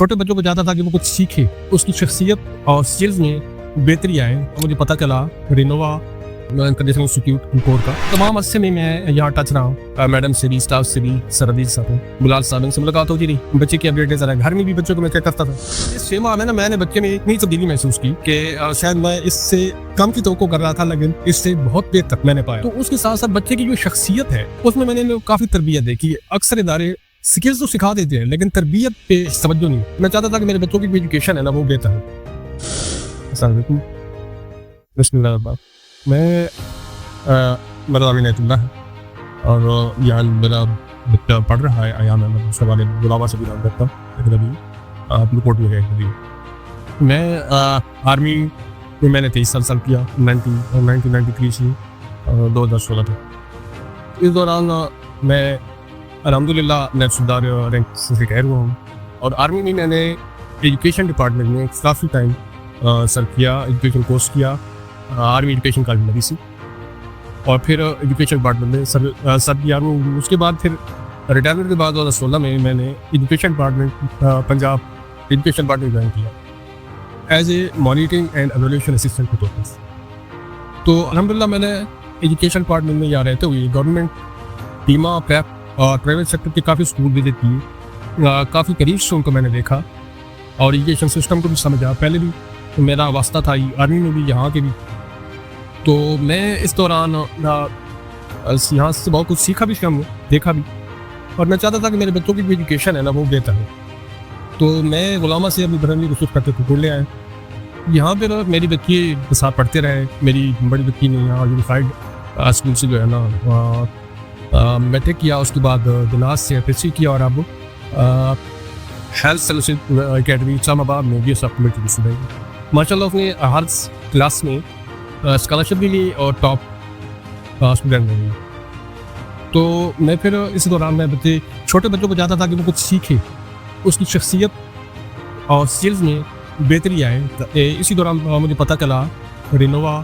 چھوٹے بچوں کو چاہتا تھا کہ وہ کچھ سیکھے, اس کی شخصیت اور سکلز میں بہتری آئے. مجھے پتہ چلا رینووا انٹرنیشنل انسٹیٹیوٹ کور کا تمام عرصے میں یہاں ٹچ رہا ہوں. میڈم سے بھی, اسٹاف سے بھی, سردی صاحب, بلال صاحب سے ملاقات ہوتی رہی. بچے کی اپڈیٹ دیتا رہا, گھر میں بھی بچوں کو میں چیک کرتا تھا. اس 6 ماہ میں نے بچے میں اتنی تبدیلی محسوس کی کہ شاید میں اس سے کم کی توقع کر رہا تھا, لیکن اس سے بہت بہتر میں نے پایا. تو اس کے ساتھ ساتھ بچے کی جو شخصیت ہے اس میں نے کافی تربیت دیکھی. اکثر ادارے سکلز تو سکھا دیتے ہیں لیکن تربیت پہ توجہ نہیں. میں چاہتا تھا کہ میرے بچوں کی جو ایجوکیشن ہے نا وہ بہتر ہے. السلام علیکم. بسم اللہ الرحمن الرحیم. میں میرا نام عنایت اللہ ہے اور یہاں میرا بچہ پڑھ رہا ہے. ایام احمد اس والے غلامہ سے بھی نام کرتا ہوں, لیکن ابھی رپورٹ میں ہے. میں آرمی میں نے 23 سال کیا, 1993 سے 2016 تک. اس دوران میں الحمدللہ نیب سردار رینک سے ریٹائر ہوا ہوں اور آرمی میں نے ایجوکیشن ڈپارٹمنٹ میں کافی ٹائم سر کیا, ایجوکیشن کورس کیا آرمی ایجوکیشن کالج نبی سے, اور پھر ایجوکیشن ڈپارٹمنٹ میں سر کیا. اس کے بعد پھر ریٹائرمنٹ کے بعد 2016 میں نے education department Punjab education department join کیا as a monitoring and evaluation assistant کے طور پر. تو الحمدللہ میں نے ایجوکیشن ڈپارٹمنٹ میں یہاں رہتے ہوئے گورنمنٹ ٹیما پریپ اور پرائیویٹ سیکٹر کے کافی اسکول وزٹ کیے, کافی قریب سے ان کو میں نے دیکھا اور ایجوکیشن سسٹم کو بھی سمجھا. پہلے بھی میرا واسطہ تھا آرمی میں بھی, یہاں کے بھی. تو میں اس دوران یہاں سے بہت کچھ سیکھا بھی, دیکھا بھی, اور میں چاہتا تھا کہ میرے بچوں کی جو ایجوکیشن ہے نا وہ بہتر ہے. تو میں غلامہ سے اپنی برہنی رسوخ کرتے ہوئے لے آئے. یہاں پہ میری بچی کے ساتھ پڑھتے رہے. میری بڑی بچی نے یہاں یونیفائڈ اسکول سے جو ہے نا میٹرک کیا, اس کے بعد دناز سے FSC کیا, اور اب ہیلتھ سروسز اکیڈمی اسلام آباد میں بھی سب کمیٹی کی ہے. ماشاء اللہ اس نے ہر کلاس میں اسکالرشپ بھی لی اور ٹاپ اسٹوڈنٹ بھی. تو میں پھر اس دوران میں چھوٹے بچوں کو چاہتا تھا کہ وہ کچھ سیکھے, اس کی شخصیت اور سکلز میں بہتری آئے. اسی دوران مجھے پتہ چلا رینووا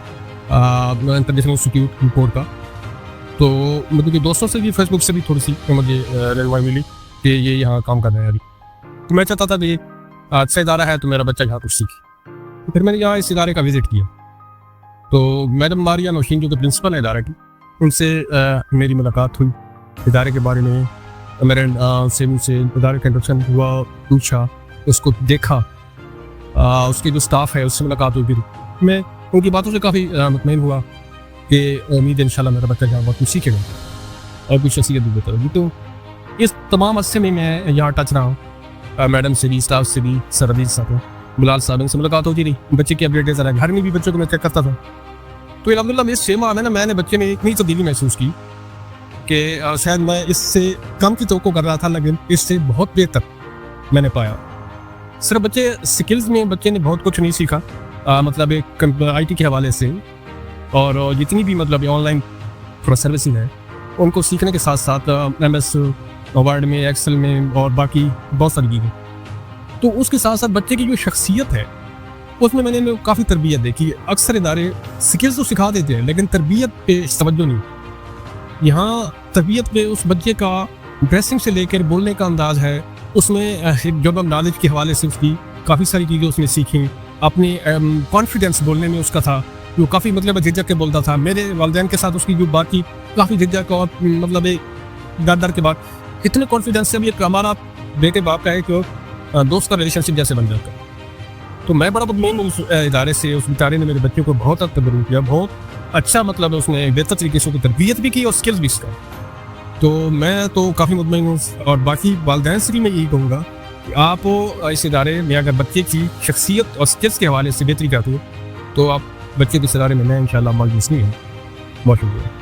انٹرنیشنل انسٹیٹیوٹ کور کا. تو مجھے دوستوں سے بھی فیس بک سے بھی تھوڑی سی مجھے رہنمائی ملی کہ یہ یہاں کام کر رہے ہیں ابھی. تو میں چاہتا تھا کہ اچھا ادارہ ہے تو میرا بچہ یہاں کچھ سیکھے. پھر میں نے یہاں اس ادارے کا وزٹ کیا. تو میڈم ماریا نوشین جو کہ پرنسپل ہے ادارے کی, ان سے میری ملاقات ہوئی. ادارے کے بارے میں میرے سے ادارے کا انٹروڈکشن ہوا, پوچھا, اس کو دیکھا, اس کے جو اسٹاف ہے اس سے ملاقات ہوئی. پھر میں ان کی باتوں سے کافی مطمئن ہوا کہ امید انشاءاللہ میرا بچہ یہاں بہت کچھ سیکھے گا اور کچھ شخصیت بھی بہتر ہوگی. تو اس تمام عرصے میں یہاں ٹچ رہا ہوں. میڈم سے بھی, اسٹاف سے بھی, سردی صاحب, بلال صاحب سے ملاقات ہوتی رہی. بچے کی اپڈیٹ دیتا رہا, گھر میں بھی بچوں کو میں چیک کرتا تھا. تو الحمدللہ اس 6 ماہ میں نے بچے میں اتنی تبدیلی محسوس کی کہ شاید میں اس سے کم کی توقع کر رہا تھا, لیکن اس سے بہت بہتر میں نے پایا. صرف بچے سکلز میں بچے نے بہت کچھ نہیں سیکھا, مطلب ایک IT کے حوالے سے, اور جتنی بھی مطلب آن لائن سروسز ہیں ان کو سیکھنے کے ساتھ ساتھ MS ورڈ میں, ایکسل میں اور باقی بہت ساری چیزیں. تو اس کے ساتھ ساتھ بچے کی جو شخصیت ہے اس میں نے کافی تربیت دیکھی. اکثر ادارے سکلز تو سکھا دیتے ہیں لیکن تربیت پہ توجہ نہیں. یہاں تربیت پہ اس بچے کا ڈریسنگ سے لے کر بولنے کا انداز ہے, اس میں جنرل نالج کے حوالے سے اس کی کافی ساری چیزیں اس نے سیکھیں. اپنی کانفیڈینس بولنے میں اس کا تھا, جو کافی مطلب جھجک کے بولتا تھا. میرے والدین کے ساتھ اس کی جو بات کی کافی جھجک اور مطلب ڈر کے بعد اتنے کانفیڈینس سے بھی ہمارا بیٹے باپ کا ہے کہ دوست کا ریلیشن شپ جیسے بن جاتا ہے. تو میں بڑا مطمئن اس ادارے سے. اس ادارے نے میرے بچوں کو بہت تبدیل کیا, بہت اچھا, مطلب اس نے بہتر طریقے سے تربیت بھی کی اور اسکلز بھی سکھائی. تو میں تو کافی مطمئن ہوں, اور باقی والدین سے بھی میں یہی کہوں گا کہ آپ اس ادارے میں اگر بچے کی شخصیت اور اسکلز کے حوالے سے بہتری چاہتے ہو تو آپ بچے کے اس ادارے میں انشاءاللہ ماضی نہیں ہے. بہت شکریہ.